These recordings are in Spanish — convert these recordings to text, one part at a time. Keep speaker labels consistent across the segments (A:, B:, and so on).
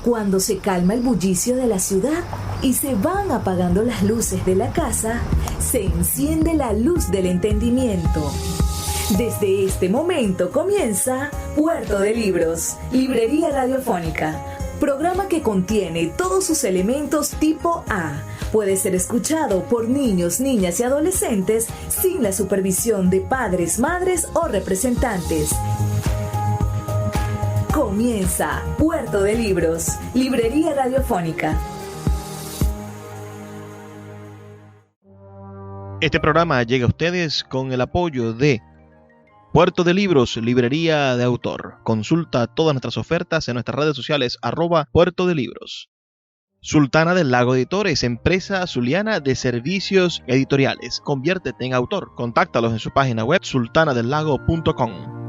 A: Cuando se calma el bullicio de la ciudad y se van apagando las luces de la casa, se enciende la luz del entendimiento. Desde este momento comienza Puerto de Libros, Librería Radiofónica, programa que contiene todos sus elementos tipo A. Puede ser escuchado por niños, niñas y adolescentes sin la supervisión de padres, madres o representantes. Comienza Puerto de Libros, Librería Radiofónica.
B: Este programa llega a ustedes con el apoyo de Puerto de Libros, Librería de Autor. Consulta todas nuestras ofertas en nuestras redes sociales @Puerto de Libros. Sultana del Lago Editores, empresa zuliana de servicios editoriales. Conviértete en autor. Contáctalos en su página web sultanadelago.com.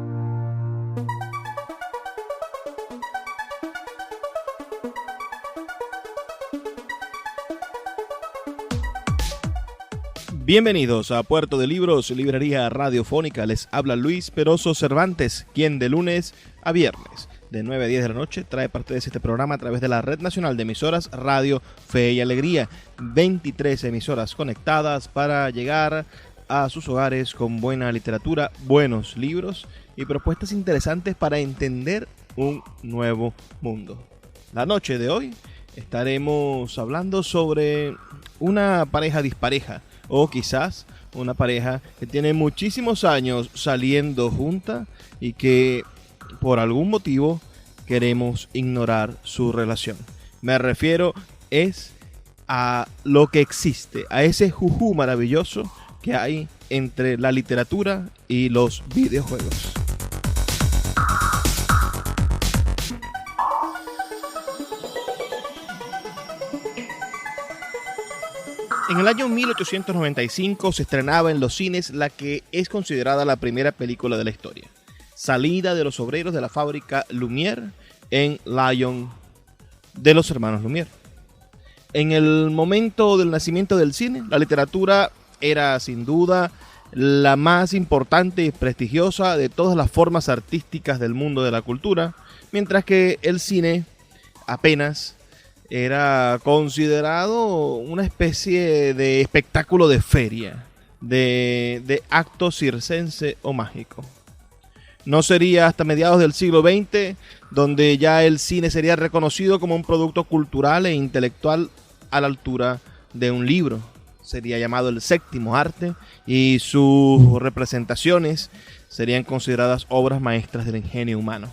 B: Bienvenidos a Puerto de Libros, Librería Radiofónica. Les habla Luis Peroso Cervantes, quien de lunes a viernes, de 9 a 10 de la noche, trae parte de este programa a través de la Red Nacional de Emisoras Radio Fe y Alegría. 23 emisoras conectadas para llegar a sus hogares con buena literatura, buenos libros y propuestas interesantes para entender un nuevo mundo. La noche de hoy estaremos hablando sobre una pareja dispareja, o quizás una pareja que tiene muchísimos años saliendo junta y que por algún motivo queremos ignorar su relación. Me refiero a lo que existe, a ese jujú maravilloso que hay entre la literatura y los videojuegos. En el año 1895 se estrenaba en los cines la que es considerada la primera película de la historia, Salida de los obreros de la fábrica Lumière en Lyon, de los hermanos Lumière. En el momento del nacimiento del cine, la literatura era sin duda la más importante y prestigiosa de todas las formas artísticas del mundo de la cultura, mientras que el cine apenas era considerado una especie de espectáculo de feria, de acto circense o mágico. No sería hasta mediados del siglo XX donde ya el cine sería reconocido como un producto cultural e intelectual a la altura de un libro. Sería llamado el séptimo arte y sus representaciones serían consideradas obras maestras del ingenio humano.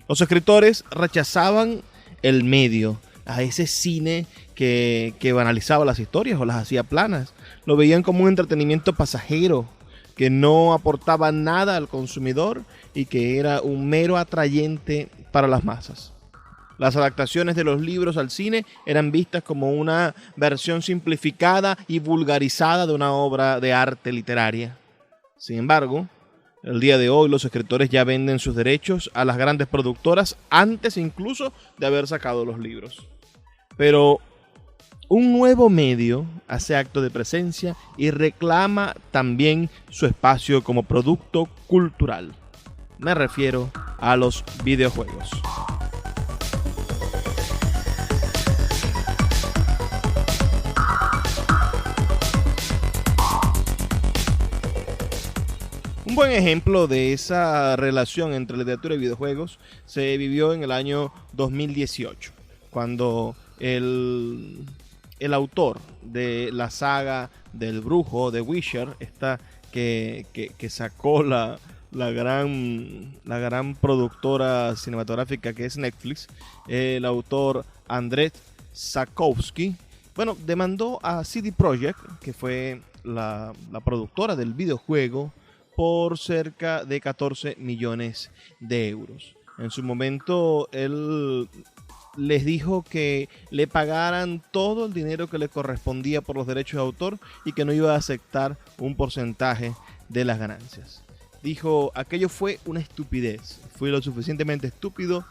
B: Los escritores rechazaban el medio, a ese cine que banalizaba las historias o las hacía planas. Lo veían como un entretenimiento pasajero que no aportaba nada al consumidor y que era un mero atrayente para las masas. Las adaptaciones de los libros al cine eran vistas como una versión simplificada y vulgarizada de una obra de arte literaria. Sin embargo, el día de hoy los escritores ya venden sus derechos a las grandes productoras antes incluso de haber sacado los libros. Pero un nuevo medio hace acto de presencia y reclama también su espacio como producto cultural. Me refiero a los videojuegos. Un buen ejemplo de esa relación entre literatura y videojuegos se vivió en el año 2018, cuando el autor de la saga del Brujo, de Witcher, esta que sacó la gran productora cinematográfica que es Netflix, el autor Andrzej Sapkowski, demandó a CD Projekt, que fue la productora del videojuego, por cerca de 14 millones de euros. En su momento, él les dijo que le pagaran todo el dinero que le correspondía por los derechos de autor y que no iba a aceptar un porcentaje de las ganancias. Dijo, aquello fue una estupidez, fui lo suficientemente estúpido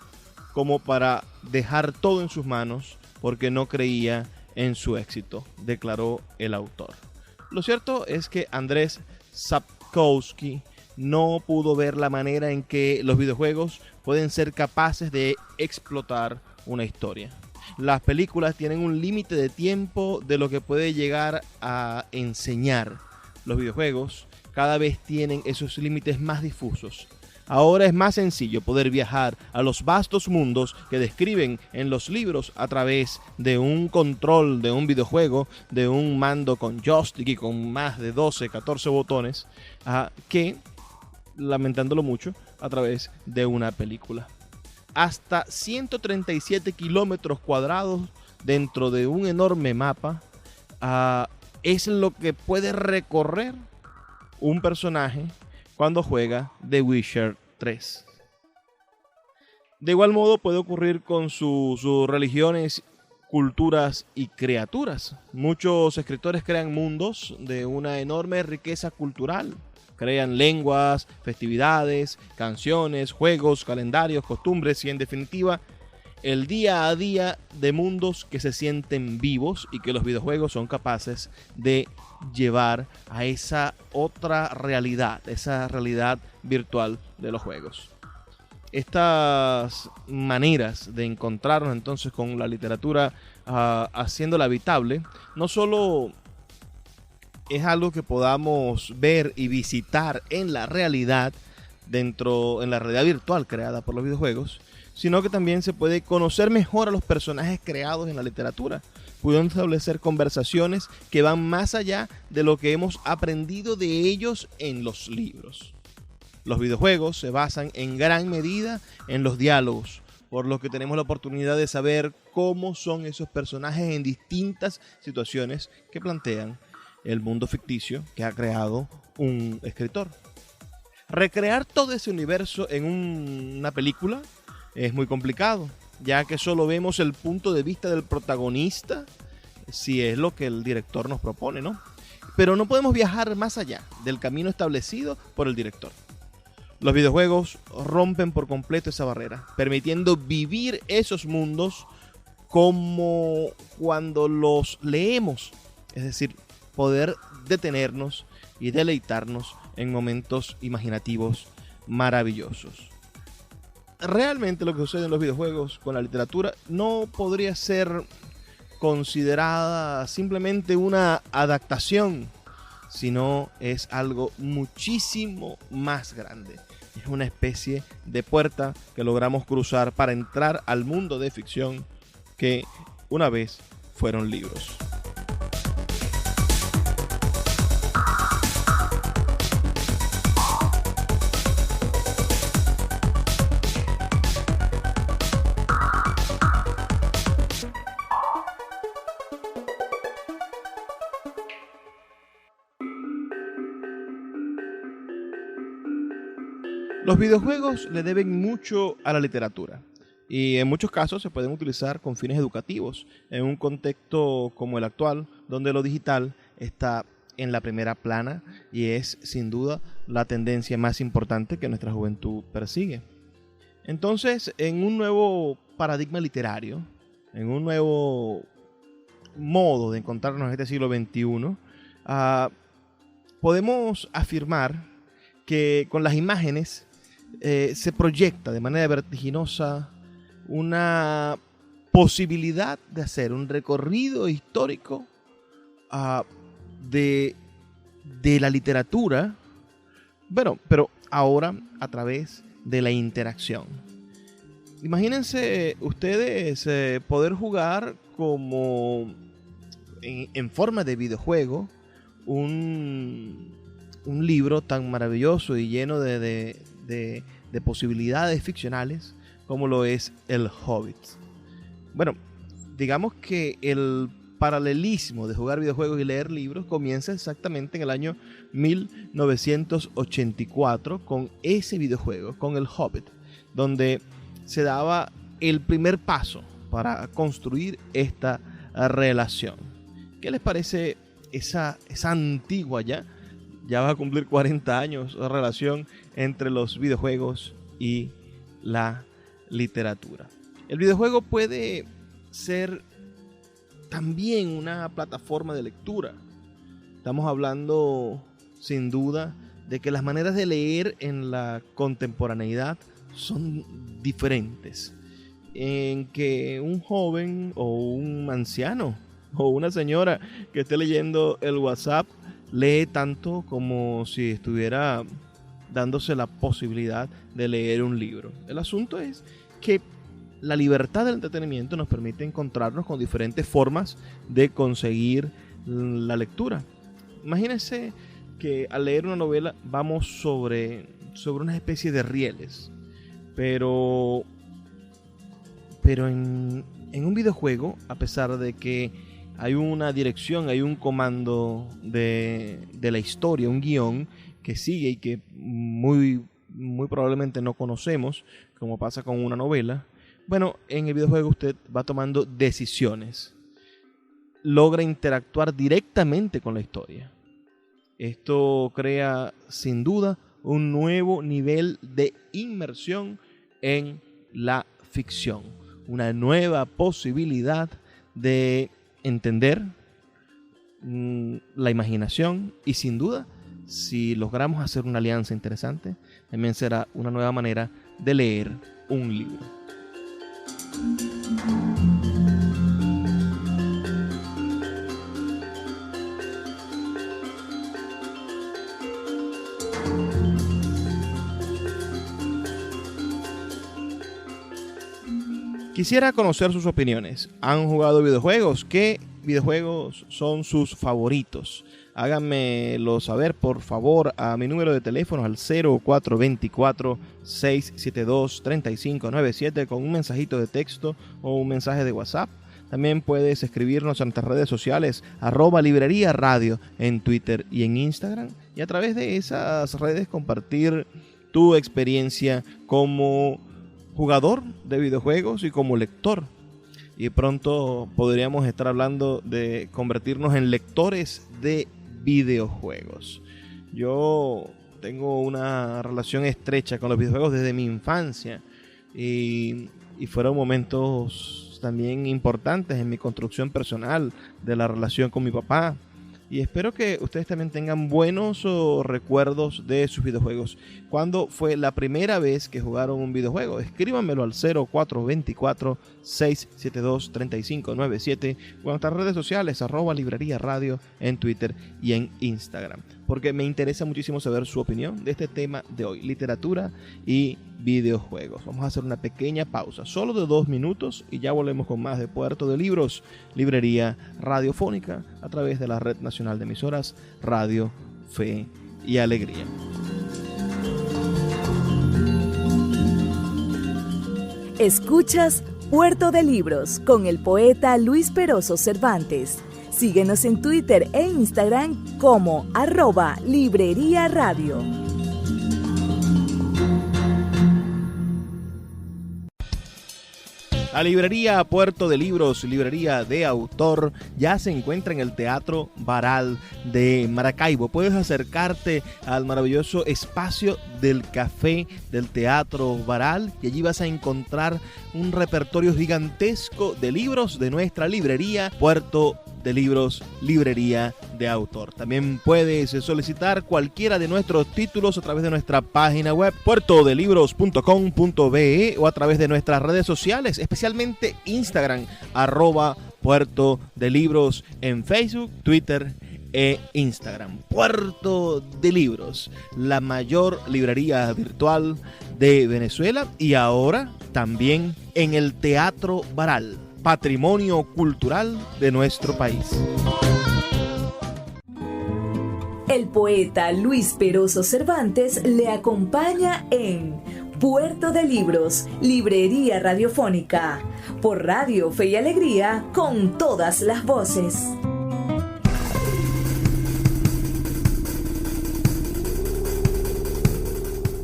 B: como para dejar todo en sus manos porque no creía en su éxito, declaró el autor. Lo cierto es que Andrzej Sapkowski no pudo ver la manera en que los videojuegos pueden ser capaces de explotar una historia. Las películas tienen un límite de tiempo de lo que puede llegar a enseñar. Los videojuegos cada vez tienen esos límites más difusos. Ahora es más sencillo poder viajar a los vastos mundos que describen en los libros a través de un control de un videojuego, de un mando con joystick y con más de 12, 14 botones, que, lamentándolo mucho, a través de una película. Hasta 137 kilómetros cuadrados dentro de un enorme mapa es lo que puede recorrer un personaje cuando juega The Witcher 3. De igual modo puede ocurrir con sus religiones, culturas y criaturas. Muchos escritores crean mundos de una enorme riqueza cultural. Crean lenguas, festividades, canciones, juegos, calendarios, costumbres y en definitiva el día a día de mundos que se sienten vivos y que los videojuegos son capaces de llevar a esa otra realidad, esa realidad virtual de los juegos. Estas maneras de encontrarnos entonces con la literatura haciéndola habitable, no solo es algo que podamos ver y visitar en la realidad, en la realidad virtual creada por los videojuegos, sino que también se puede conocer mejor a los personajes creados en la literatura, pudiendo establecer conversaciones que van más allá de lo que hemos aprendido de ellos en los libros. Los videojuegos se basan en gran medida en los diálogos, por lo que tenemos la oportunidad de saber cómo son esos personajes en distintas situaciones que plantean el mundo ficticio que ha creado un escritor. Recrear todo ese universo en una película es muy complicado, ya que solo vemos el punto de vista del protagonista, si es lo que el director nos propone, ¿no? Pero no podemos viajar más allá del camino establecido por el director. Los videojuegos rompen por completo esa barrera, permitiendo vivir esos mundos como cuando los leemos, es decir, poder detenernos y deleitarnos en momentos imaginativos maravillosos. Realmente lo que sucede en los videojuegos con la literatura no podría ser considerada simplemente una adaptación, sino es algo muchísimo más grande. Es una especie de puerta que logramos cruzar para entrar al mundo de ficción que una vez fueron libros. Los videojuegos le deben mucho a la literatura y en muchos casos se pueden utilizar con fines educativos en un contexto como el actual, donde lo digital está en la primera plana y es sin duda la tendencia más importante que nuestra juventud persigue. Entonces, en un nuevo paradigma literario, en un nuevo modo de encontrarnos en este siglo XXI, podemos afirmar que con las imágenes se proyecta de manera vertiginosa una posibilidad de hacer un recorrido histórico de la literatura, bueno, pero ahora a través de la interacción. Imagínense ustedes poder jugar como en forma de videojuego un libro tan maravilloso y lleno de posibilidades ficcionales como lo es El Hobbit. Bueno, digamos que el paralelismo de jugar videojuegos y leer libros comienza exactamente en el año 1984 con ese videojuego, con El Hobbit, donde se daba el primer paso para construir esta relación. ¿Qué les parece esa antigua ya va a cumplir 40 años la relación entre los videojuegos y la literatura? El videojuego puede ser también una plataforma de lectura. Estamos hablando sin duda de que las maneras de leer en la contemporaneidad son diferentes en que un joven o un anciano o una señora que esté leyendo el WhatsApp lee tanto como si estuviera dándose la posibilidad de leer un libro. El asunto es que la libertad del entretenimiento nos permite encontrarnos con diferentes formas de conseguir la lectura. Imagínense que al leer una novela vamos sobre una especie de rieles, pero en un videojuego, a pesar de que hay una dirección, hay un comando de la historia, un guión que sigue y que muy probablemente no conocemos, como pasa con una novela. Bueno, en el videojuego usted va tomando decisiones, logra interactuar directamente con la historia. Esto crea sin duda un nuevo nivel de inmersión en la ficción, una nueva posibilidad de entender la imaginación y sin duda, si logramos hacer una alianza interesante, también será una nueva manera de leer un libro. Quisiera conocer sus opiniones. ¿Han jugado videojuegos? ¿Qué videojuegos son sus favoritos? Háganmelo saber, por favor, a mi número de teléfono al 0424-672-3597 con un mensajito de texto o un mensaje de WhatsApp. También puedes escribirnos en nuestras redes sociales, @librería radio en Twitter y en Instagram. Y a través de esas redes compartir tu experiencia como jugador de videojuegos y como lector. Y pronto podríamos estar hablando de convertirnos en lectores de videojuegos. Yo tengo una relación estrecha con los videojuegos desde mi infancia y fueron momentos también importantes en mi construcción personal de la relación con mi papá. Y espero que ustedes también tengan buenos recuerdos de sus videojuegos. ¿Cuándo fue la primera vez que jugaron un videojuego? Escríbanmelo al 0424-672-3597 o en nuestras redes sociales, @librería radio en Twitter y en Instagram. Porque me interesa muchísimo saber su opinión de este tema de hoy, literatura y videojuegos. Vamos a hacer una pequeña pausa, solo de 2 minutos, y ya volvemos con más de Puerto de Libros, librería radiofónica, a través de la Red Nacional de Emisoras Radio, Fe y Alegría.
A: Escuchas Puerto de Libros con el poeta Luis Peroso Cervantes. Síguenos en Twitter e Instagram como @librería radio.
B: La librería Puerto de Libros, librería de autor, ya se encuentra en el Teatro Baral de Maracaibo. Puedes acercarte al maravilloso espacio del café del Teatro Baral y allí vas a encontrar un repertorio gigantesco de libros de nuestra librería Puerto de Libros, librería de autor. También puedes solicitar cualquiera de nuestros títulos a través de nuestra página web puertodelibros.com.be o a través de nuestras redes sociales, especialmente Instagram, @Puerto de Libros en Facebook, Twitter e Instagram. Puerto de Libros, la mayor librería virtual de Venezuela y ahora también en el Teatro Baral, patrimonio cultural de nuestro país.
A: El poeta Luis Peroso Cervantes le acompaña en Puerto de Libros, librería radiofónica, por Radio Fe y Alegría, con todas las voces.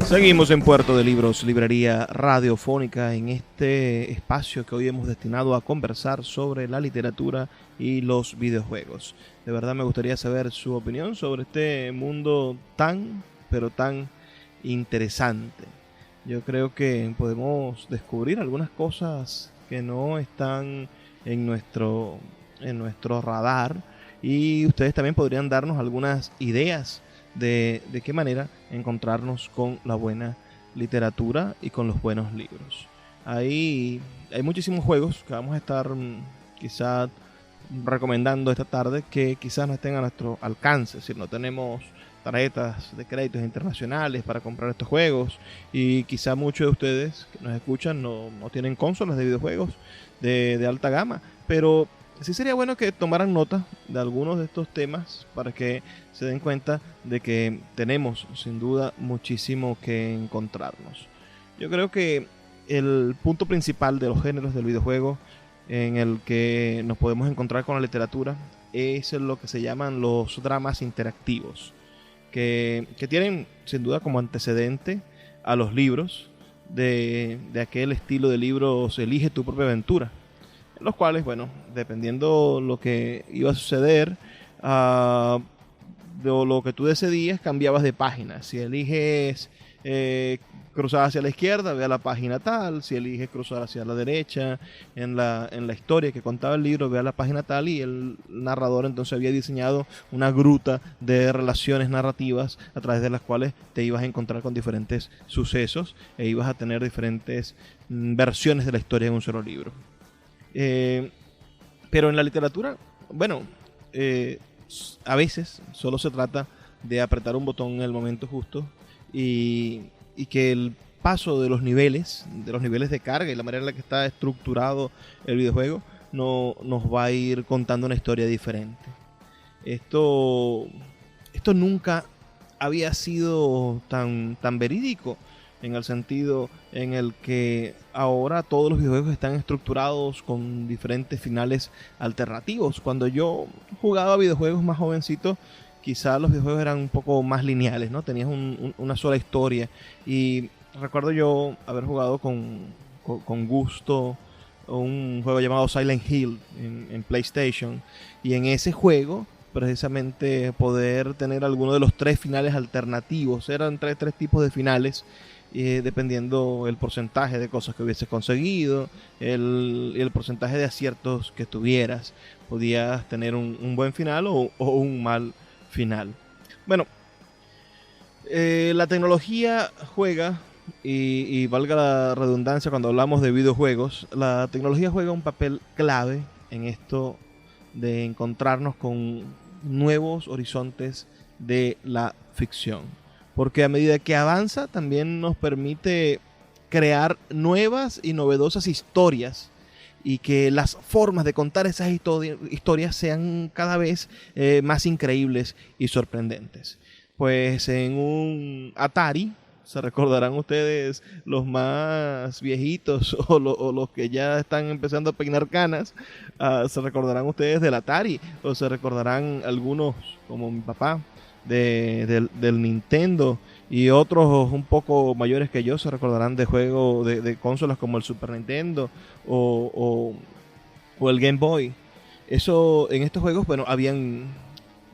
B: Seguimos en Puerto de Libros, librería radiofónica, en este espacio que hoy hemos destinado a conversar sobre la literatura y los videojuegos. De verdad me gustaría saber su opinión sobre este mundo tan, pero tan interesante. Yo creo que podemos descubrir algunas cosas que no están en nuestro radar y ustedes también podrían darnos algunas ideas de qué manera encontrarnos con la buena literatura y con los buenos libros. hay muchísimos juegos que vamos a estar quizás recomendando esta tarde que quizás no estén a nuestro alcance. Es decir, no tenemos tarjetas de créditos internacionales para comprar estos juegos, y quizá muchos de ustedes que nos escuchan no tienen consolas de videojuegos de alta gama, pero sí sería bueno que tomaran nota de algunos de estos temas para que se den cuenta de que tenemos sin duda muchísimo que encontrarnos. Yo creo que el punto principal de los géneros del videojuego en el que nos podemos encontrar con la literatura es lo que se llaman los dramas interactivos, que tienen sin duda como antecedente a los libros de aquel estilo de libros Elige tu propia aventura, en los cuales, bueno, dependiendo lo que iba a suceder, de lo que tú decidías, cambiabas de página. Si eliges cruzar hacia la izquierda, ve a la página tal. Si eliges cruzar hacia la derecha, en la historia que contaba el libro, ve a la página tal. Y el narrador entonces había diseñado una gruta de relaciones narrativas a través de las cuales te ibas a encontrar con diferentes sucesos e ibas a tener diferentes versiones de la historia en un solo libro. Pero en la literatura, bueno, a veces solo se trata de apretar un botón en el momento justo y que el paso de los niveles de carga y la manera en la que está estructurado el videojuego nos va a ir contando una historia diferente. Esto nunca había sido tan verídico, en el sentido en el que ahora todos los videojuegos están estructurados con diferentes finales alternativos. Cuando yo jugaba videojuegos más jovencito, quizás los videojuegos eran un poco más lineales, ¿no? Tenías una sola historia. Y recuerdo yo haber jugado con gusto un juego llamado Silent Hill en PlayStation. Y en ese juego, precisamente, poder tener alguno de los 3 finales alternativos. Eran tres tipos de finales, dependiendo el porcentaje de cosas que hubieses conseguido, el porcentaje de aciertos que tuvieras. Podías tener un buen final o un mal final. Bueno, la tecnología juega, y valga la redundancia cuando hablamos de videojuegos, la tecnología juega un papel clave en esto de encontrarnos con nuevos horizontes de la ficción, porque a medida que avanza también nos permite crear nuevas y novedosas historias, y que las formas de contar esas historias sean cada vez más increíbles y sorprendentes. Pues en un Atari, se recordarán ustedes, los más viejitos o los que ya están empezando a peinar canas, se recordarán ustedes del Atari, o se recordarán algunos, como mi papá, del Nintendo, y otros un poco mayores que yo se recordarán de juegos de consolas como el Super Nintendo o el Game Boy. Eso, en estos juegos, bueno, habían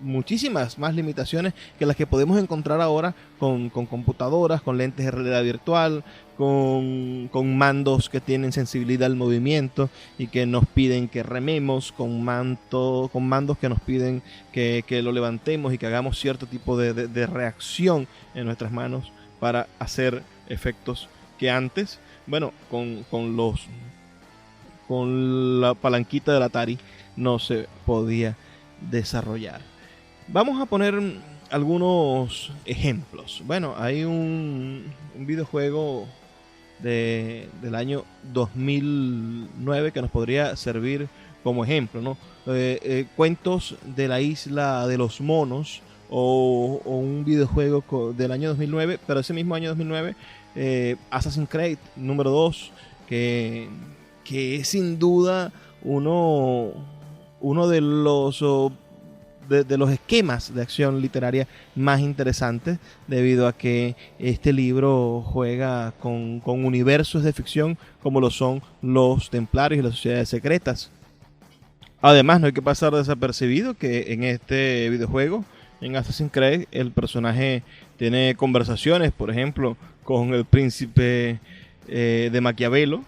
B: muchísimas más limitaciones que las que podemos encontrar ahora con computadoras, con lentes de realidad virtual, con mandos que tienen sensibilidad al movimiento y que nos piden que rememos, con mandos que nos piden que lo levantemos y que hagamos cierto tipo de reacción en nuestras manos para hacer efectos que antes, bueno, con la palanquita del Atari no se podía desarrollar. Vamos a poner algunos ejemplos. Bueno, hay un videojuego del año 2009 que nos podría servir como ejemplo, ¿no? Cuentos de la Isla de los Monos, o un videojuego del año 2009, pero ese mismo año 2009, Assassin's Creed número 2, que es sin duda uno de los de los esquemas de acción literaria más interesantes, debido a que este libro juega con universos de ficción como lo son los Templarios y las Sociedades Secretas. Además, no hay que pasar desapercibido que en este videojuego, en Assassin's Creed, el personaje tiene conversaciones, por ejemplo, con el príncipe de Maquiavelo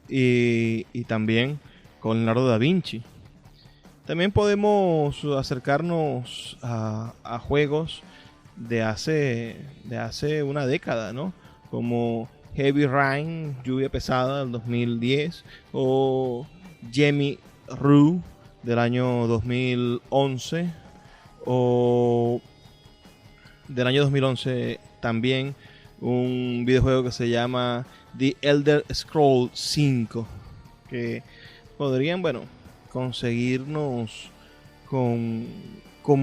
B: y también con Leonardo da Vinci. También podemos acercarnos a juegos de hace una década, ¿no? Como Heavy Rain, Lluvia Pesada del 2010, o Jimmy Rue del año 2011, o del año 2011 también un videojuego que se llama The Elder Scrolls 5, que podrían, bueno, conseguirnos con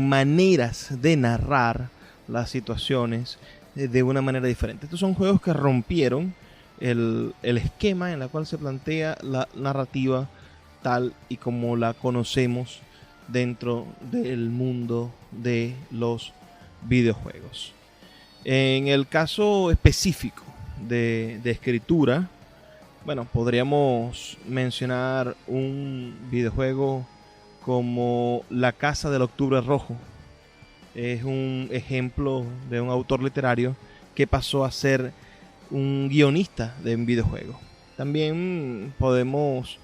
B: maneras de narrar las situaciones de una manera diferente. Estos son juegos que rompieron el esquema en el cual se plantea la narrativa tal y como la conocemos dentro del mundo de los videojuegos. En el caso específico de escritura, bueno, podríamos mencionar un videojuego como La Casa del Octubre Rojo. Es un ejemplo de un autor literario que pasó a ser un guionista de un videojuego. También podemos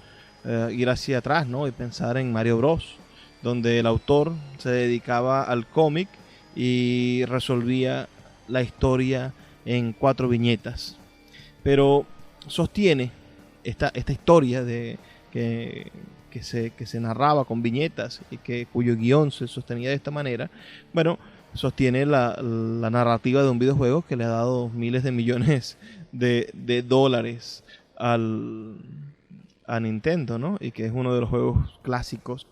B: ir hacia atrás, ¿no? Y pensar en Mario Bros, donde el autor se dedicaba al cómic y resolvía la historia en 4 viñetas. Pero sostiene esta historia de que se narraba con viñetas y cuyo guión se sostenía de esta manera. Bueno, sostiene la narrativa de un videojuego que le ha dado miles de millones de dólares a Nintendo, ¿no? Y que es uno de los juegos clásicos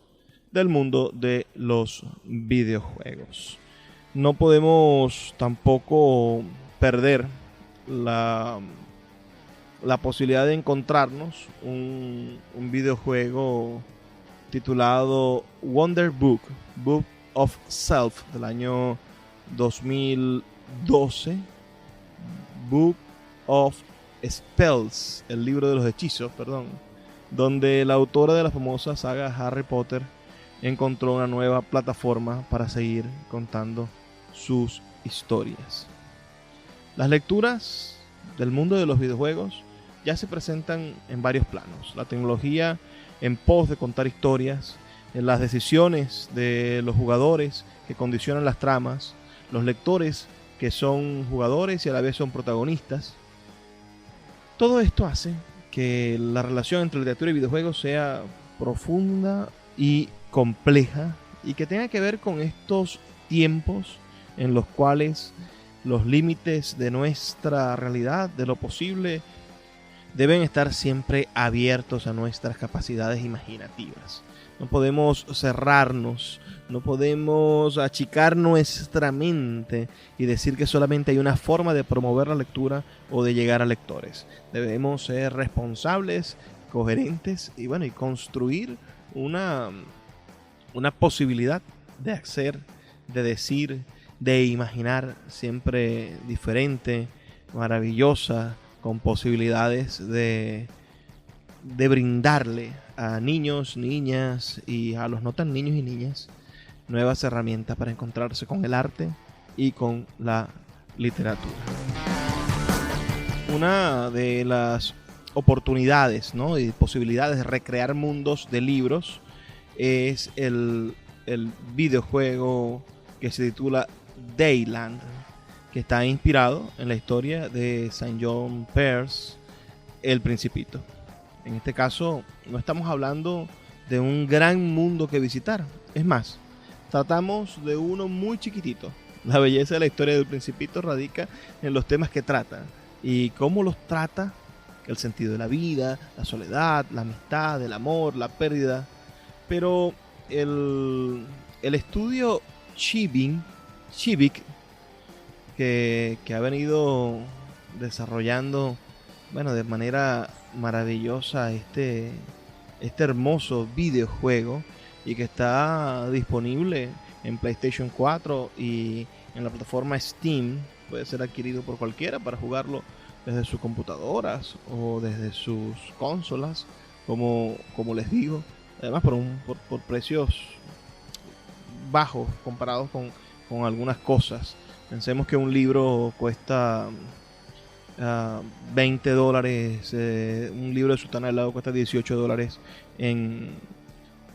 B: del mundo de los videojuegos. No podemos tampoco perder la posibilidad de encontrarnos un videojuego titulado Wonder Book of Self del año 2012. Book of Spells, el libro de los hechizos, perdón, donde la autora de la famosa saga Harry Potter encontró una nueva plataforma para seguir contando sus historias. Las lecturas del mundo de los videojuegos ya se presentan en varios planos. La tecnología en pos de contar historias, en las decisiones de los jugadores que condicionan las tramas, los lectores que son jugadores y a la vez son protagonistas. Todo esto hace que la relación entre literatura y videojuegos sea profunda y compleja, y que tenga que ver con estos tiempos en los cuales los límites de nuestra realidad, de lo posible, deben estar siempre abiertos a nuestras capacidades imaginativas. No podemos cerrarnos, no podemos achicar nuestra mente y decir que solamente hay una forma de promover la lectura o de llegar a lectores. Debemos ser responsables, coherentes y bueno, y construir una posibilidad de hacer, de decir, de imaginar siempre diferente, maravillosa, con posibilidades de brindarle a niños, niñas y a los no tan niños y niñas nuevas herramientas para encontrarse con el arte y con la literatura. Una de las oportunidades, ¿no?, y posibilidades de recrear mundos de libros es el videojuego que se titula Dayland, que está inspirado en la historia de Saint John Pearse, El Principito. En este caso, no estamos hablando de un gran mundo que visitar. Es más, tratamos de uno muy chiquitito. La belleza de la historia del Principito radica en los temas que trata y cómo los trata: el sentido de la vida, la soledad, la amistad, el amor, la pérdida. Pero el estudio Chibik, que ha venido desarrollando, bueno, de manera maravillosa este hermoso videojuego, y que está disponible en PlayStation 4 y en la plataforma Steam. Puede ser adquirido por cualquiera para jugarlo desde sus computadoras o desde sus consolas, como les digo, además por precios bajos comparados con algunas cosas. Pensemos que un libro cuesta $20, un libro de Sultana del Lago cuesta $18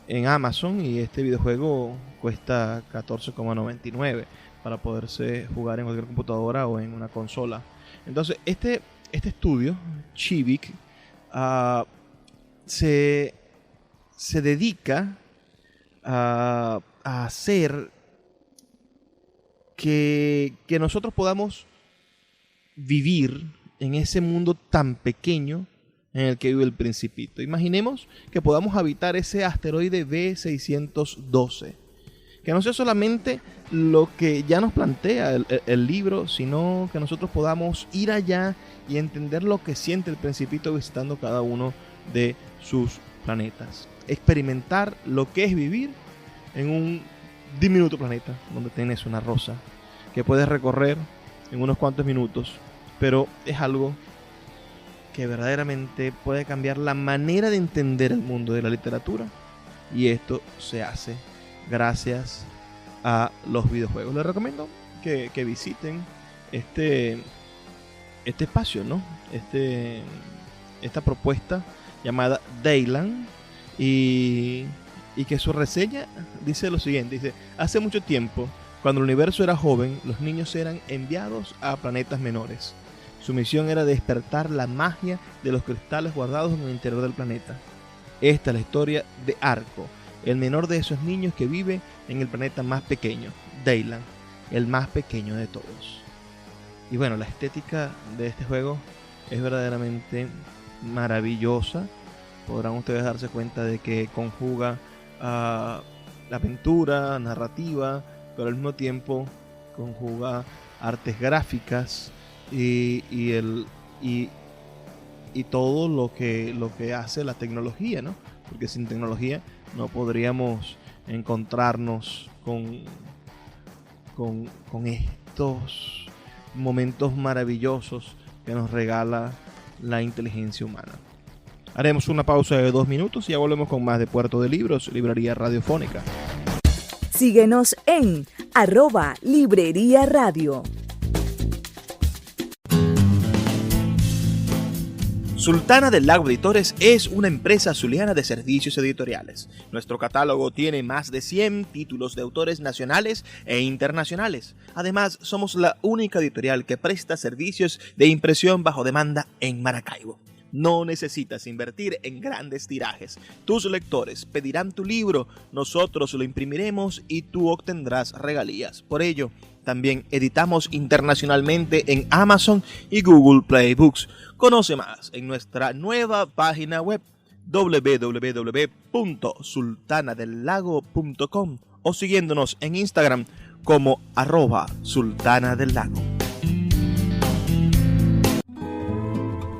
B: en Amazon, y este videojuego cuesta $14,99 para poderse jugar en cualquier computadora o en una consola. Entonces, este este estudio, Chivik, se dedica a hacer que nosotros podamos vivir en ese mundo tan pequeño en el que vive el Principito. Imaginemos que podamos habitar ese asteroide B612, que no sea solamente lo que ya nos plantea el libro, sino que nosotros podamos ir allá y entender lo que siente el Principito visitando cada uno de sus planetas. Experimentar lo que es vivir en un diminuto planeta donde tienes una rosa que puedes recorrer en unos cuantos minutos, pero es algo que verdaderamente puede cambiar la manera de entender el mundo de la literatura, y esto se hace gracias a los videojuegos. Les recomiendo que visiten este espacio, ¿no? Esta propuesta llamada Dayland, y que su reseña dice lo siguiente. Dice: hace mucho tiempo, cuando el universo era joven, los niños eran enviados a planetas menores. Su misión era despertar la magia de los cristales guardados en el interior del planeta. Esta es la historia de Arco, el menor de esos niños que vive en el planeta más pequeño, Dayland, el más pequeño de todos. Y bueno, la estética de este juego es verdaderamente maravillosa. Podrán ustedes darse cuenta de que conjuga la aventura, narrativa, pero al mismo tiempo conjuga artes gráficas y todo lo que hace la tecnología, ¿no? Porque sin tecnología no podríamos encontrarnos con estos momentos maravillosos que nos regala la inteligencia humana. Haremos una pausa de 2 minutos y ya volvemos con más de Puerto de Libros, Librería Radiofónica.
A: Síguenos en @Librería Radio.
B: Sultana del Lago Editores es una empresa zuliana de servicios editoriales. Nuestro catálogo tiene más de 100 títulos de autores nacionales e internacionales. Además, somos la única editorial que presta servicios de impresión bajo demanda en Maracaibo. No necesitas invertir en grandes tirajes. Tus lectores pedirán tu libro, nosotros lo imprimiremos y tú obtendrás regalías. Por ello, también editamos internacionalmente en Amazon y Google Play Books. Conoce más en nuestra nueva página web www.sultanadelago.com o siguiéndonos en Instagram como @sultanadelago.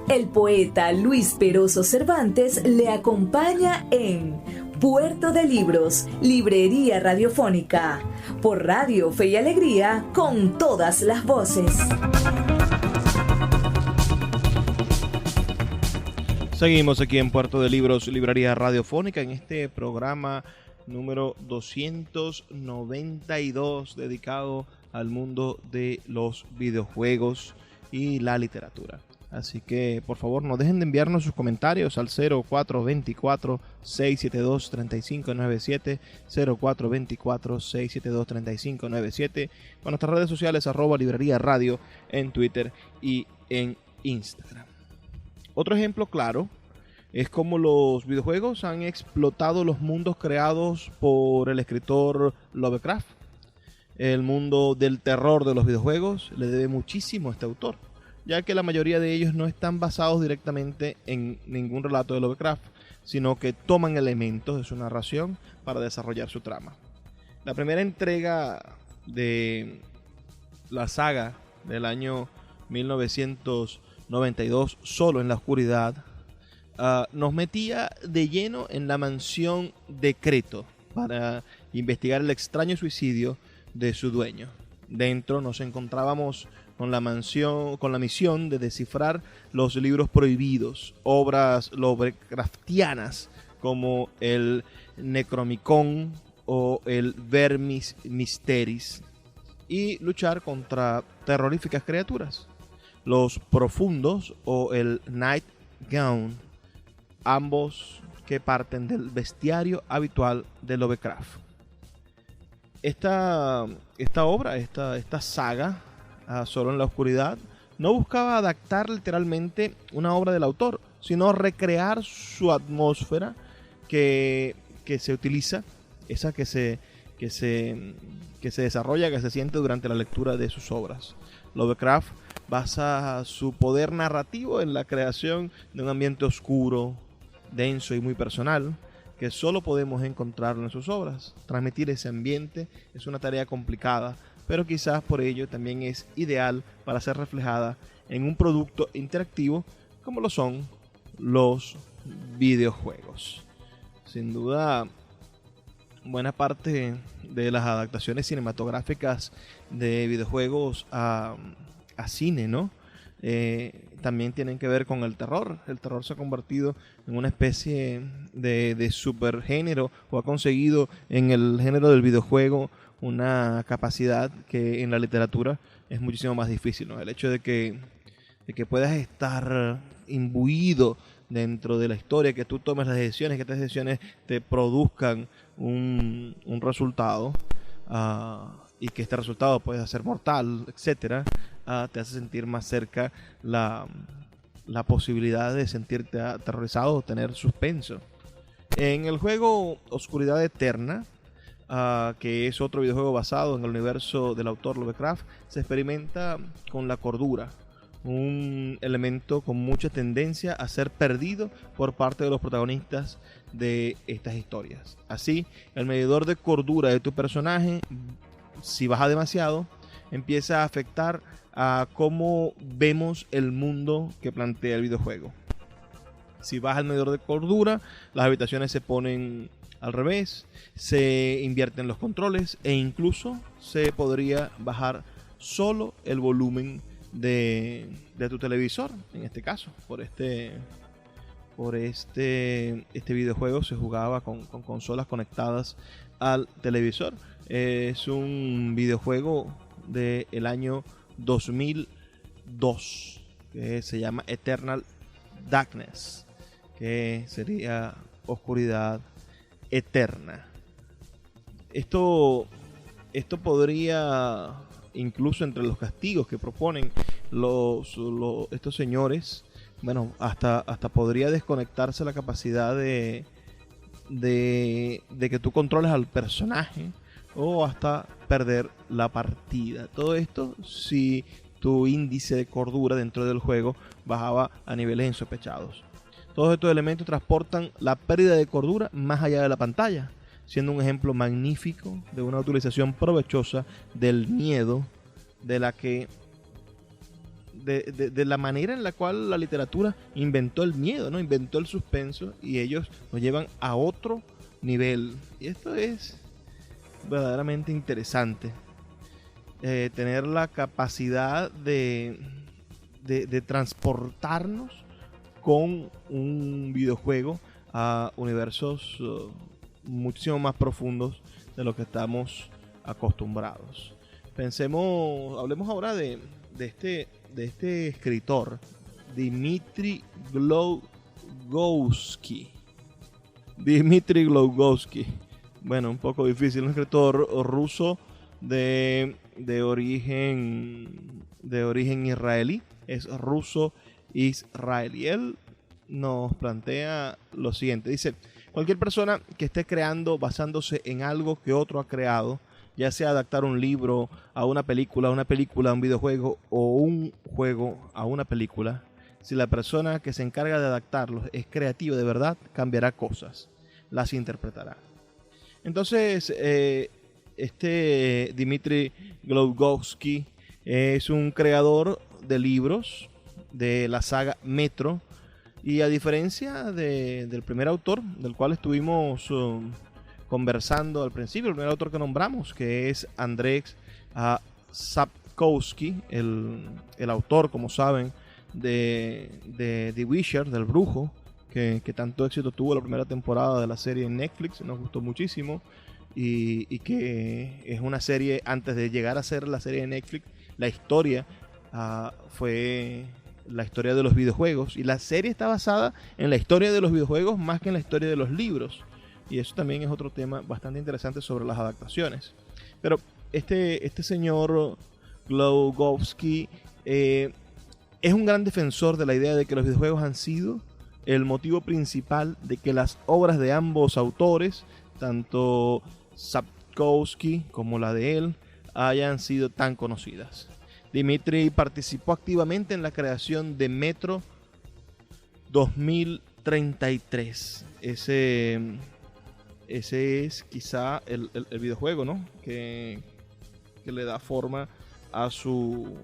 A: El poeta Luis Peroso Cervantes le acompaña en Puerto de Libros, Librería Radiofónica, por Radio Fe y Alegría, con todas las voces.
B: Seguimos aquí en Puerto de Libros, Librería Radiofónica, en este programa número 292 dedicado al mundo de los videojuegos y la literatura. Así que, por favor, no dejen de enviarnos sus comentarios al 0424-672-3597, 0424-672-3597, con nuestras redes sociales @Librería Radio en Twitter y en Instagram. Otro ejemplo claro es cómo los videojuegos han explotado los mundos creados por el escritor Lovecraft. El mundo del terror de los videojuegos le debe muchísimo a este autor, ya que la mayoría de ellos no están basados directamente en ningún relato de Lovecraft, sino que toman elementos de su narración para desarrollar su trama. La primera entrega de la saga del año 1992, Solo en la Oscuridad, nos metía de lleno en la mansión Decreto para investigar el extraño suicidio de su dueño. Dentro nos encontrábamos con la misión de descifrar los libros prohibidos, obras Lovecraftianas como el Necronomicon o el Vermis Mysteris, y luchar contra terroríficas criaturas, los Profundos o el Night Gown, ambos que parten del bestiario habitual de Lovecraft. Esta obra, esta saga, Solo en la Oscuridad, no buscaba adaptar literalmente una obra del autor, sino recrear su atmósfera que se utiliza, esa que se desarrolla, que se siente durante la lectura de sus obras. Lovecraft basa su poder narrativo en la creación de un ambiente oscuro, denso y muy personal, que solo podemos encontrarlo en sus obras. Transmitir ese ambiente es una tarea complicada, pero quizás por ello también es ideal para ser reflejada en un producto interactivo como lo son los videojuegos. Sin duda, buena parte de las adaptaciones cinematográficas de videojuegos a cine, ¿no? También tienen que ver con el terror. El terror se ha convertido en una especie de supergénero, o ha conseguido en el género del videojuego una capacidad que en la literatura es muchísimo más difícil, ¿no? El hecho de que puedas estar imbuido dentro de la historia, que tú tomes las decisiones, que estas decisiones te produzcan un resultado, y que este resultado pueda ser mortal, etcétera, te hace sentir más cerca la posibilidad de sentirte aterrorizado o tener suspenso. En el juego Oscuridad Eterna, que es otro videojuego basado en el universo del autor Lovecraft, se experimenta con la cordura, un elemento con mucha tendencia a ser perdido por parte de los protagonistas de estas historias. Así, el medidor de cordura de tu personaje, si baja demasiado, empieza a afectar a cómo vemos el mundo que plantea el videojuego. Si baja el medidor de cordura, las habitaciones se ponen al revés, se invierten los controles e incluso se podría bajar solo el volumen de tu televisor. En este caso, por este videojuego se jugaba con consolas conectadas al televisor. Es un videojuego del año 2002 que se llama Eternal Darkness, que sería oscuridad eterna. Esto podría, incluso entre los castigos que proponen estos señores, bueno, hasta podría desconectarse la capacidad de que tú controles al personaje, o hasta perder la partida. Todo esto si tu índice de cordura dentro del juego bajaba a niveles insospechados. Todos estos elementos transportan la pérdida de cordura más allá de la pantalla, siendo un ejemplo magnífico de una utilización provechosa del miedo, de la manera en la cual la literatura inventó el miedo, ¿no? Inventó el suspenso, y ellos nos llevan a otro nivel. Y esto es verdaderamente interesante. Tener la capacidad de transportarnos con un videojuego a universos muchísimo más profundos de lo que estamos acostumbrados. Hablemos ahora de este escritor, Dmitry Glogowski. Bueno, un poco difícil, un escritor ruso de origen israelí, es ruso-israelí. Él nos plantea lo siguiente, dice: cualquier persona que esté creando basándose en algo que otro ha creado, ya sea adaptar un libro a una película a un videojuego, o un juego a una película, si la persona que se encarga de adaptarlos es creativa de verdad, cambiará cosas, las interpretará. Entonces, Dmitry Glogowski es un creador de libros de la saga Metro, y a diferencia del primer autor del cual estuvimos conversando al principio, el primer autor que nombramos, que es Andrzej Sapkowski, el autor, como saben, de The Witcher, del Brujo, que tanto éxito tuvo la primera temporada de la serie en Netflix, nos gustó muchísimo, y que es una serie, antes de llegar a ser la serie de Netflix, la historia fue la historia de los videojuegos, y la serie está basada en la historia de los videojuegos más que en la historia de los libros, y eso también es otro tema bastante interesante sobre las adaptaciones. Pero este señor Glogowski es un gran defensor de la idea de que los videojuegos han sido el motivo principal de que las obras de ambos autores, tanto Sapkowski como la de él, hayan sido tan conocidas. Dmitry participó activamente en la creación de Metro 2033. Ese es quizá el videojuego, ¿no? que le da forma a su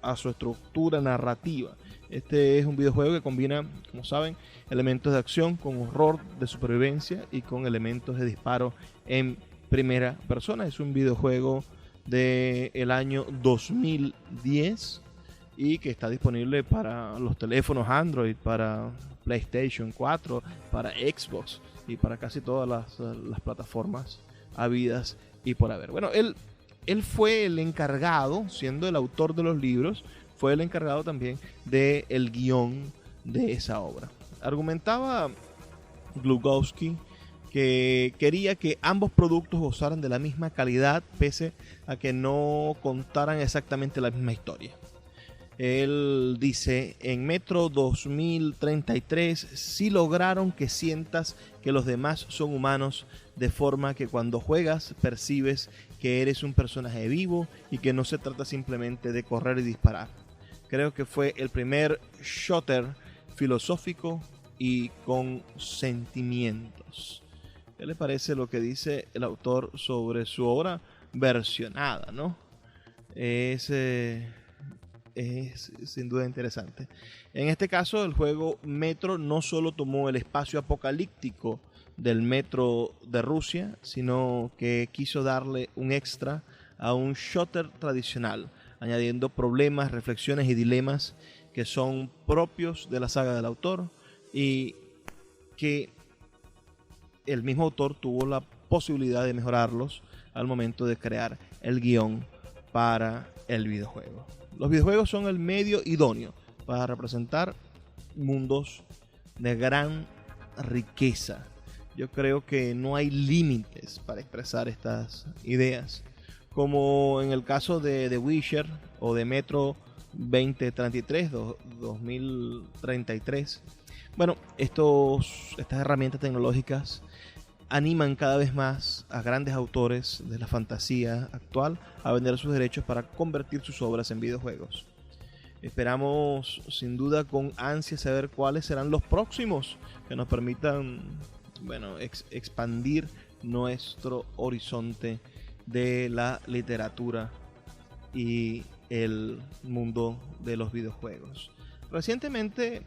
B: estructura narrativa. Este es un videojuego que combina, como saben, elementos de acción con horror, de supervivencia y con elementos de disparo en primera persona. Es un videojuego del año 2010 y que está disponible para los teléfonos Android, para PlayStation 4, para Xbox y para casi todas las plataformas habidas y por haber. Bueno, él fue el encargado, siendo el autor de los libros, fue el encargado también del guión de esa obra. Argumentaba Glukowski que quería que ambos productos gozaran de la misma calidad, pese a que no contaran exactamente la misma historia. Él dice, en Metro 2033 sí lograron que sientas que los demás son humanos, de forma que cuando juegas percibes que eres un personaje vivo y que no se trata simplemente de correr y disparar. Creo que fue el primer shooter filosófico y con sentimientos. ¿Qué le parece lo que dice el autor sobre su obra versionada, no? Es sin duda interesante. En este caso, el juego Metro no solo tomó el espacio apocalíptico del metro de Rusia, sino que quiso darle un extra a un shooter tradicional, añadiendo problemas, reflexiones y dilemas que son propios de la saga del autor y que el mismo autor tuvo la posibilidad de mejorarlos al momento de crear el guión para el videojuego. Los videojuegos son el medio idóneo para representar mundos de gran riqueza. Yo creo que no hay límites para expresar estas ideas, como en el caso de The Witcher o de Metro 2033. Bueno, estas herramientas tecnológicas animan cada vez más a grandes autores de la fantasía actual a vender sus derechos para convertir sus obras en videojuegos. Esperamos sin duda con ansia saber cuáles serán los próximos que nos permitan, expandir nuestro horizonte de la literatura y el mundo de los videojuegos. Recientemente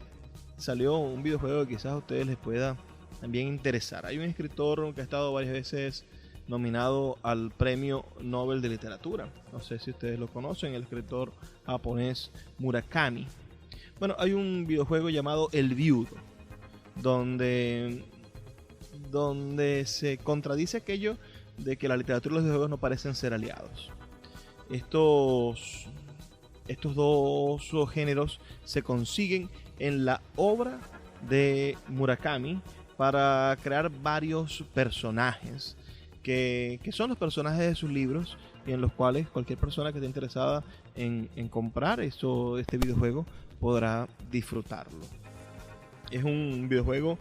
B: salió un videojuego que quizás a ustedes les pueda también interesar. Hay un escritor que ha estado varias veces nominado al Premio Nobel de Literatura. No sé si ustedes lo conocen, el escritor japonés Murakami. Bueno, hay un videojuego llamado El Viudo, donde se contradice aquello de que la literatura y los videojuegos no parecen ser aliados. Estos dos géneros se consiguen en la obra de Murakami para crear varios personajes que son los personajes de sus libros y en los cuales cualquier persona que esté interesada en comprar este videojuego podrá disfrutarlo. Es un videojuego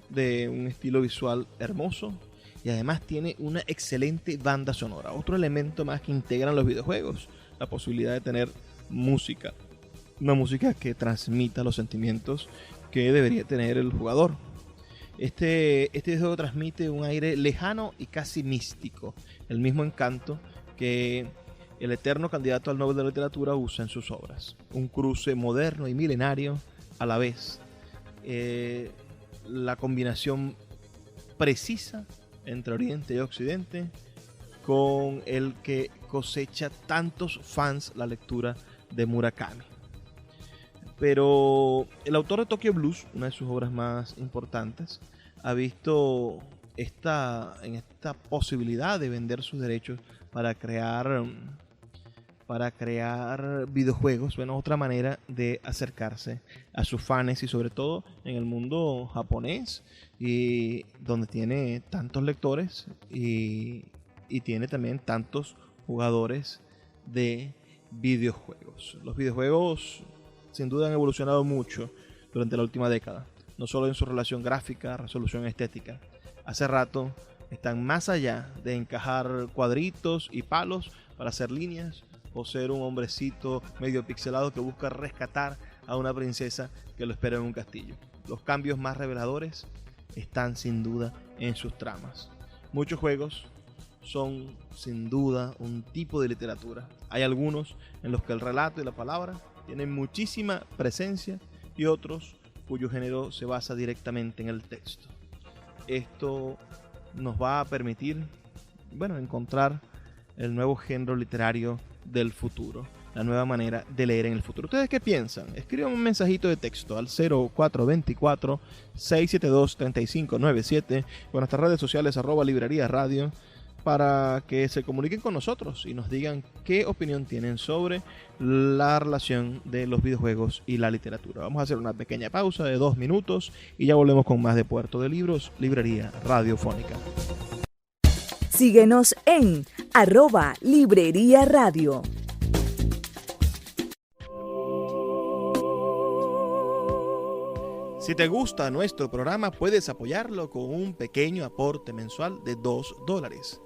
B: de un estilo visual hermoso y además tiene una excelente banda sonora. Otro elemento más que integran los videojuegos, la posibilidad de tener música. Una música que transmita los sentimientos que debería tener el jugador. Este videojuego transmite un aire lejano y casi místico, el mismo encanto que el eterno candidato al Nobel de Literatura usa en sus obras. Un cruce moderno y milenario a la vez. La combinación precisa entre Oriente y Occidente con el que cosecha tantos fans la lectura de Murakami. Pero el autor de Tokyo Blues, una de sus obras más importantes, ha visto esta posibilidad de vender sus derechos para crear videojuegos. Bueno, otra manera de acercarse a sus fans y sobre todo en el mundo japonés, y donde tiene tantos lectores y tiene también tantos jugadores de videojuegos. Los videojuegos sin duda han evolucionado mucho durante la última década, no solo en su relación gráfica, resolución estética. Hace rato están más allá de encajar cuadritos y palos para hacer líneas o ser un hombrecito medio pixelado que busca rescatar a una princesa que lo espera en un castillo. Los cambios más reveladores están sin duda en sus tramas. Muchos juegos son sin duda un tipo de literatura. Hay algunos en los que el relato y la palabra tienen muchísima presencia y otros cuyo género se basa directamente en el texto. Esto nos va a permitir, encontrar el nuevo género literario del futuro, la nueva manera de leer en el futuro. ¿Ustedes qué piensan? Escriban un mensajito de texto al 0424-672-3597 con nuestras redes sociales @librería radio para que se comuniquen con nosotros y nos digan qué opinión tienen sobre la relación de los videojuegos y la literatura. Vamos a hacer una pequeña pausa de 2 minutos y ya volvemos con más de Puerto de Libros, Librería Radiofónica.
A: Síguenos en @librería radio.
B: Si te gusta nuestro programa, puedes apoyarlo con un pequeño aporte mensual de $2.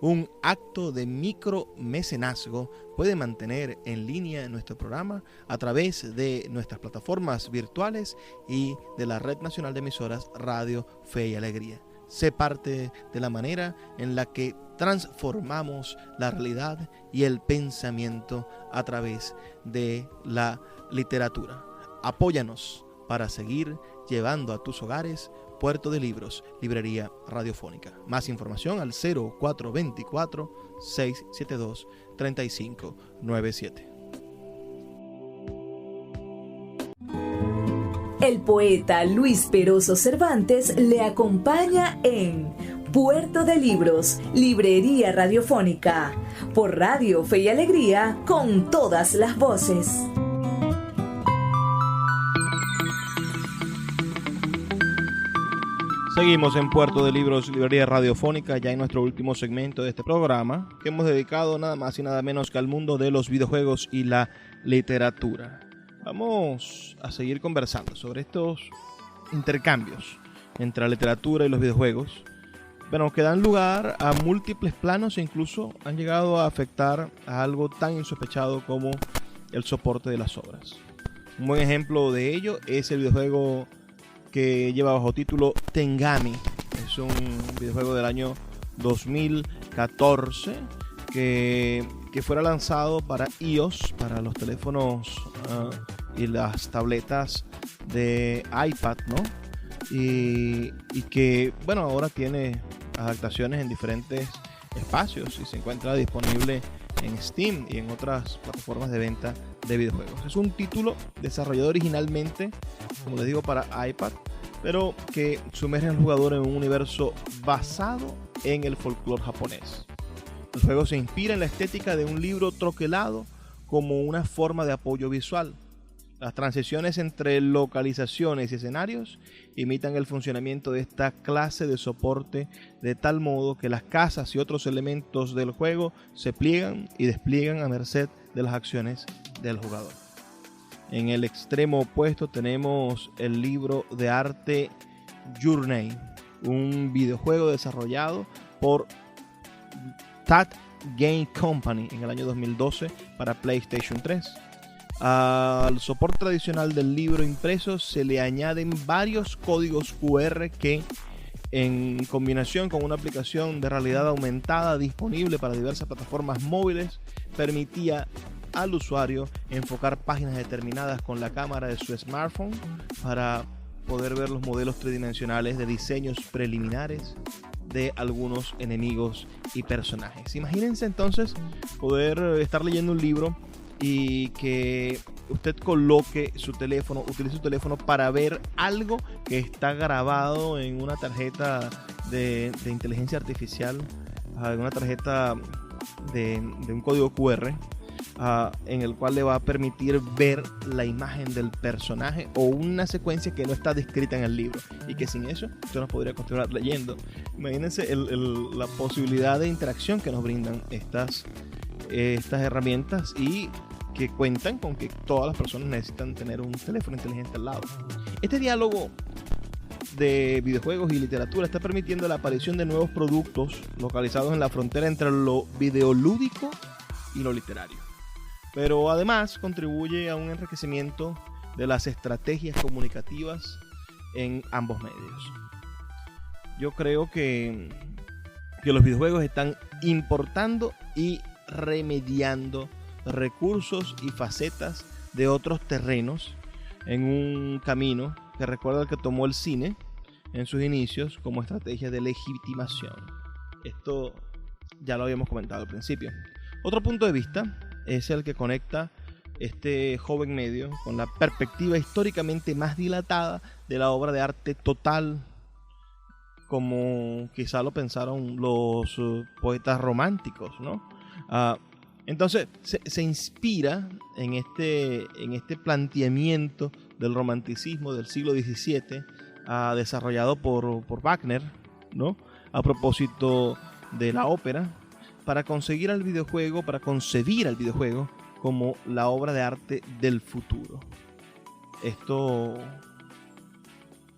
B: Un acto de micromecenazgo puede mantener en línea nuestro programa a través de nuestras plataformas virtuales y de la Red Nacional de Emisoras Radio Fe y Alegría. Sé parte de la manera en la que transformamos la realidad y el pensamiento a través de la literatura. Apóyanos para seguir llevando a tus hogares Puerto de Libros, Librería Radiofónica. Más información al 0424-672-3597.
A: El poeta Luis Peroso Cervantes le acompaña en Puerto de Libros, Librería Radiofónica, por Radio Fe y Alegría, con todas las voces.
B: Seguimos en Puerto de Libros, Librería Radiofónica, ya en nuestro último segmento de este programa, que hemos dedicado nada más y nada menos que al mundo de los videojuegos y la literatura. Vamos a seguir conversando sobre estos intercambios entre la literatura y los videojuegos, que dan lugar a múltiples planos e incluso han llegado a afectar a algo tan insospechado como el soporte de las obras. Un buen ejemplo de ello es el videojuego que lleva bajo título Tengami. Es un videojuego del año 2014 que fuera lanzado para iOS, para los teléfonos y las tabletas de iPad, ¿no? Y que, ahora tiene adaptaciones en diferentes espacios y se encuentra disponible en Steam y en otras plataformas de venta de videojuegos. Es un título desarrollado originalmente, como les digo, para iPad, pero que sumerge al jugador en un universo basado en el folclore japonés. El juego se inspira en la estética de un libro troquelado como una forma de apoyo visual. Las transiciones entre localizaciones y escenarios imitan el funcionamiento de esta clase de soporte de tal modo que las casas y otros elementos del juego se pliegan y despliegan a merced de las acciones del jugador. En el extremo opuesto tenemos el libro de arte Journey, un videojuego desarrollado por That Game Company en el año 2012 para PlayStation 3. Al soporte tradicional del libro impreso se le añaden varios códigos QR que, en combinación con una aplicación de realidad aumentada disponible para diversas plataformas móviles, permitía al usuario enfocar páginas determinadas con la cámara de su smartphone para poder ver los modelos tridimensionales de diseños preliminares de algunos enemigos y personajes. Imagínense entonces poder estar leyendo un libro y que usted coloque su teléfono, utilice su teléfono para ver algo que está grabado en una tarjeta de inteligencia artificial, una tarjeta de un código QR, en el cual le va a permitir ver la imagen del personaje o una secuencia que no está descrita en el libro y que sin eso usted no podría continuar leyendo. Imagínense la posibilidad de interacción que nos brindan estas herramientas y que cuentan con que todas las personas necesitan tener un teléfono inteligente al lado. Este diálogo de videojuegos y literatura está permitiendo la aparición de nuevos productos localizados en la frontera entre lo videolúdico y lo literario. Pero además contribuye a un enriquecimiento de las estrategias comunicativas en ambos medios. Yo creo que los videojuegos están importando y remediando recursos y facetas de otros terrenos en un camino que recuerda al que tomó el cine en sus inicios como estrategia de legitimación. Esto ya lo habíamos comentado al principio. Otro punto de vista es el que conecta este joven medio con la perspectiva históricamente más dilatada de la obra de arte total, como quizá lo pensaron los poetas románticos, ¿no? Entonces se inspira en este planteamiento del romanticismo del siglo XVII, desarrollado por Wagner, ¿no? A propósito de la ópera, para concebir al videojuego como la obra de arte del futuro. Esto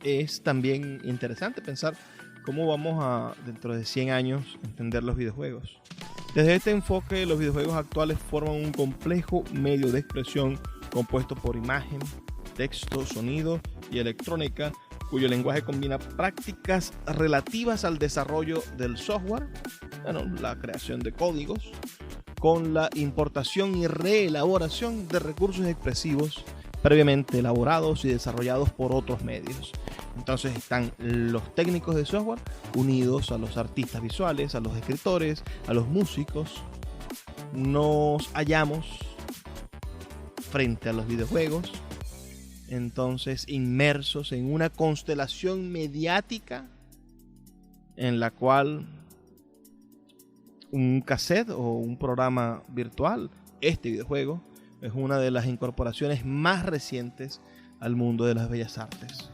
B: es también interesante pensar cómo vamos a, dentro de 100 años, entender los videojuegos. Desde este enfoque, los videojuegos actuales forman un complejo medio de expresión compuesto por imagen, texto, sonido y electrónica, cuyo lenguaje combina prácticas relativas al desarrollo del software, la creación de códigos, con la importación y reelaboración de recursos expresivos previamente elaborados y desarrollados por otros medios. Entonces están los técnicos de software unidos a los artistas visuales, a los escritores, a los músicos. Nos hallamos frente a los videojuegos, entonces inmersos en una constelación mediática en la cual un cassette o un programa virtual, este videojuego, es una de las incorporaciones más recientes al mundo de las bellas artes.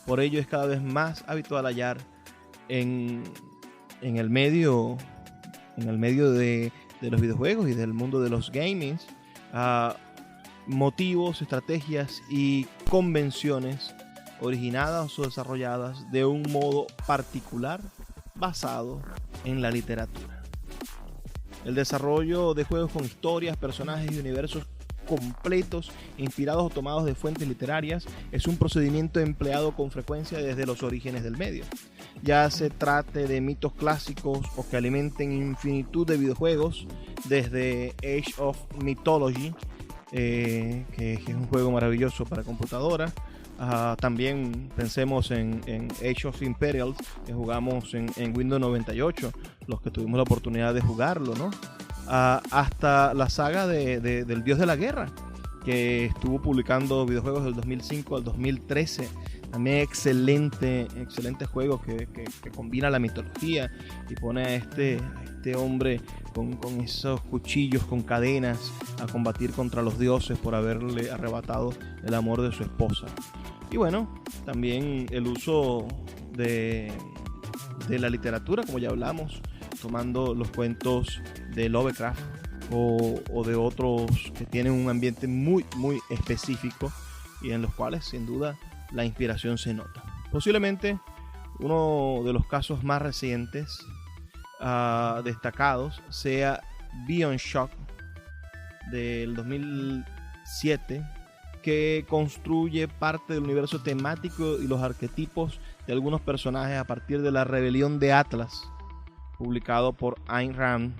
B: Por ello es cada vez más habitual hallar en el medio de los videojuegos y del mundo de los gamings motivos, estrategias y convenciones originadas o desarrolladas de un modo particular basado en la literatura. El desarrollo de juegos con historias, personajes y universos completos, inspirados o tomados de fuentes literarias, es un procedimiento empleado con frecuencia desde los orígenes del medio. Ya se trate de mitos clásicos o que alimenten infinitud de videojuegos, desde Age of Mythology, que es un juego maravilloso para computadora. También pensemos en Age of Imperials, que jugamos en Windows 98, los que tuvimos la oportunidad de jugarlo, ¿no? Hasta la saga del Dios de la Guerra, que estuvo publicando videojuegos del 2005 al 2013. También excelente juego que combina la mitología y pone a este hombre con esos cuchillos, con cadenas, a combatir contra los dioses por haberle arrebatado el amor de su esposa. Y bueno, también el uso de la literatura, como ya hablamos, tomando los cuentos de Lovecraft o de otros que tienen un ambiente muy, muy específico y en los cuales sin duda la inspiración se nota. Posiblemente uno de los casos más recientes destacados sea BioShock del 2007, que construye parte del universo temático y los arquetipos de algunos personajes a partir de la rebelión de Atlas, publicado por Ayn Rand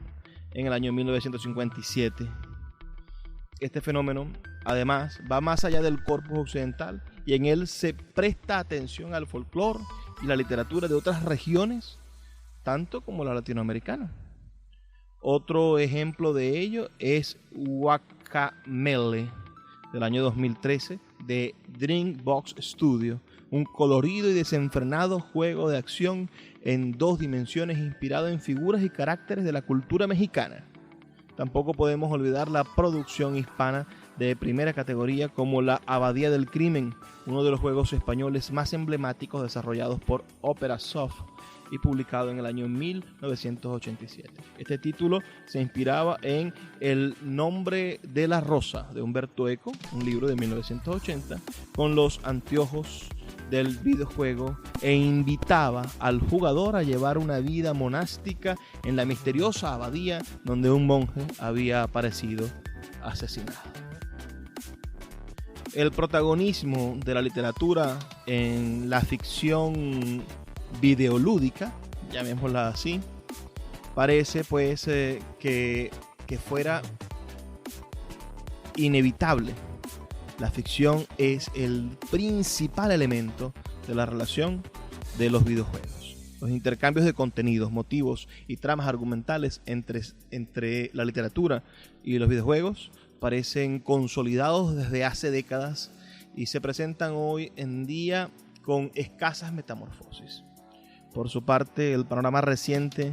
B: en el año 1957. Este fenómeno, además, va más allá del corpus occidental y en él se presta atención al folclore y la literatura de otras regiones, tanto como la latinoamericana. Otro ejemplo de ello es Guacamelee, del año 2013, de Dreambox Studio, un colorido y desenfrenado juego de acción en 2 dimensiones inspirado en figuras y caracteres de la cultura mexicana. Tampoco podemos olvidar la producción hispana de primera categoría como La Abadía del Crimen, uno de los juegos españoles más emblemáticos desarrollados por Opera Soft y publicado en el año 1987. Este título se inspiraba en El nombre de la rosa de Umberto Eco, un libro de 1980, con los anteojos del videojuego, e invitaba al jugador a llevar una vida monástica en la misteriosa abadía donde un monje había aparecido asesinado. El protagonismo de la literatura en la ficción videolúdica, llamémosla así, parece pues que fuera inevitable. La ficción es el principal elemento de la relación de los videojuegos. Los intercambios de contenidos, motivos y tramas argumentales entre la literatura y los videojuegos parecen consolidados desde hace décadas y se presentan hoy en día con escasas metamorfosis. Por su parte, el panorama reciente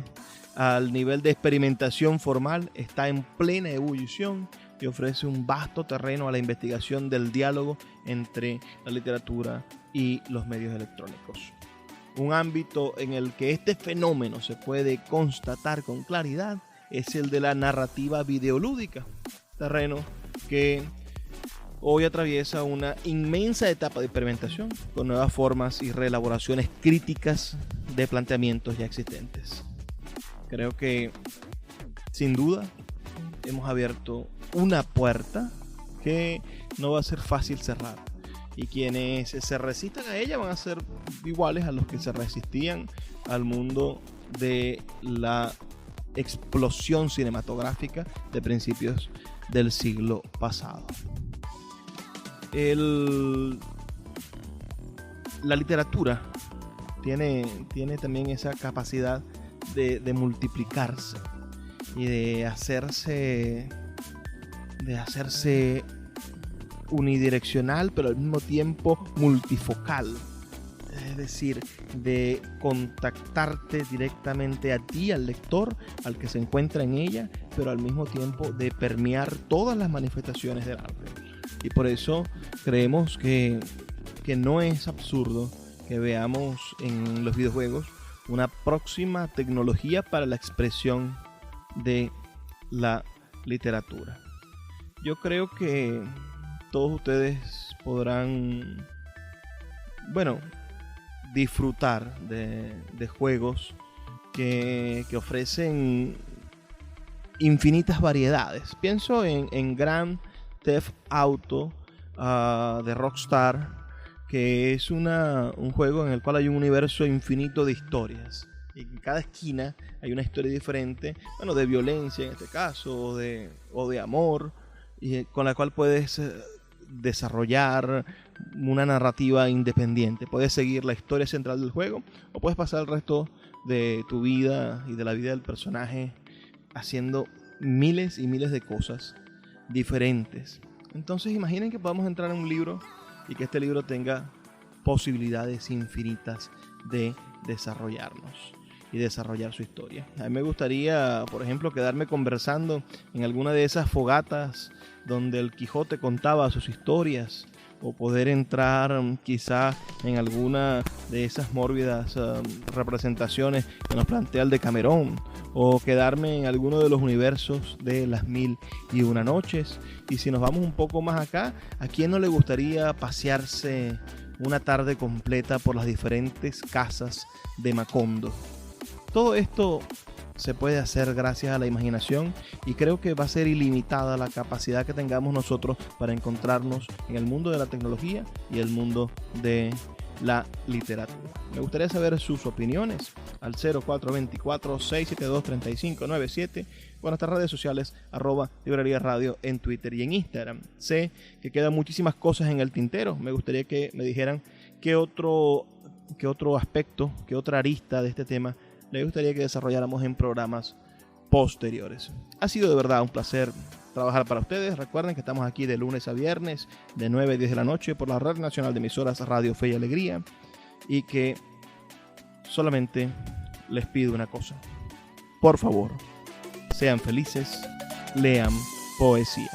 B: al nivel de experimentación formal está en plena ebullición y ofrece un vasto terreno a la investigación del diálogo entre la literatura y los medios electrónicos. Un ámbito en el que este fenómeno se puede constatar con claridad es el de la narrativa videolúdica, terreno que hoy atraviesa una inmensa etapa de experimentación con nuevas formas y reelaboraciones críticas de planteamientos ya existentes. Creo que, sin duda, hemos abierto una puerta que no va a ser fácil cerrar. Y quienes se resistan a ella van a ser iguales a los que se resistían al mundo de la explosión cinematográfica de principios del siglo pasado. La literatura tiene también esa capacidad de multiplicarse y de hacerse unidireccional, pero al mismo tiempo multifocal. Es decir, de contactarte directamente a ti, al lector, al que se encuentra en ella, pero al mismo tiempo de permear todas las manifestaciones del arte. Y por eso creemos que no es absurdo que veamos en los videojuegos una próxima tecnología para la expresión de la literatura. Yo creo que todos ustedes podrán, disfrutar de juegos que ofrecen infinitas variedades. Pienso en Grand Theft Auto de Rockstar, que es un juego en el cual hay un universo infinito de historias. Y en cada esquina hay una historia diferente, de violencia en este caso, o de amor, y con la cual puedes desarrollar una narrativa independiente. Puedes seguir la historia central del juego o puedes pasar el resto de tu vida y de la vida del personaje haciendo miles y miles de cosas diferentes. Entonces imaginen que podamos entrar en un libro y que este libro tenga posibilidades infinitas de desarrollarnos y desarrollar su historia. A mí me gustaría, por ejemplo, quedarme conversando en alguna de esas fogatas donde el Quijote contaba sus historias, o poder entrar quizá en alguna de esas mórbidas representaciones que nos plantea el Decamerón, o quedarme en alguno de los universos de las 1001 noches. Y si nos vamos un poco más acá, ¿a quién no le gustaría pasearse una tarde completa por las diferentes casas de Macondo? Todo esto se puede hacer gracias a la imaginación, y creo que va a ser ilimitada la capacidad que tengamos nosotros para encontrarnos en el mundo de la tecnología y el mundo de la literatura. Me gustaría saber sus opiniones al 0424-672-3597 o en nuestras redes sociales @Librería Radio en Twitter y en Instagram. Sé que quedan muchísimas cosas en el tintero. Me gustaría que me dijeran qué otro aspecto, qué otra arista de este tema le gustaría que desarrolláramos en programas posteriores. Ha sido de verdad un placer trabajar para ustedes. Recuerden que estamos aquí de lunes a viernes de 9 a 10 de la noche por la Red Nacional de Emisoras Radio Fe y Alegría, y que solamente les pido una cosa: por favor, sean felices, lean poesía.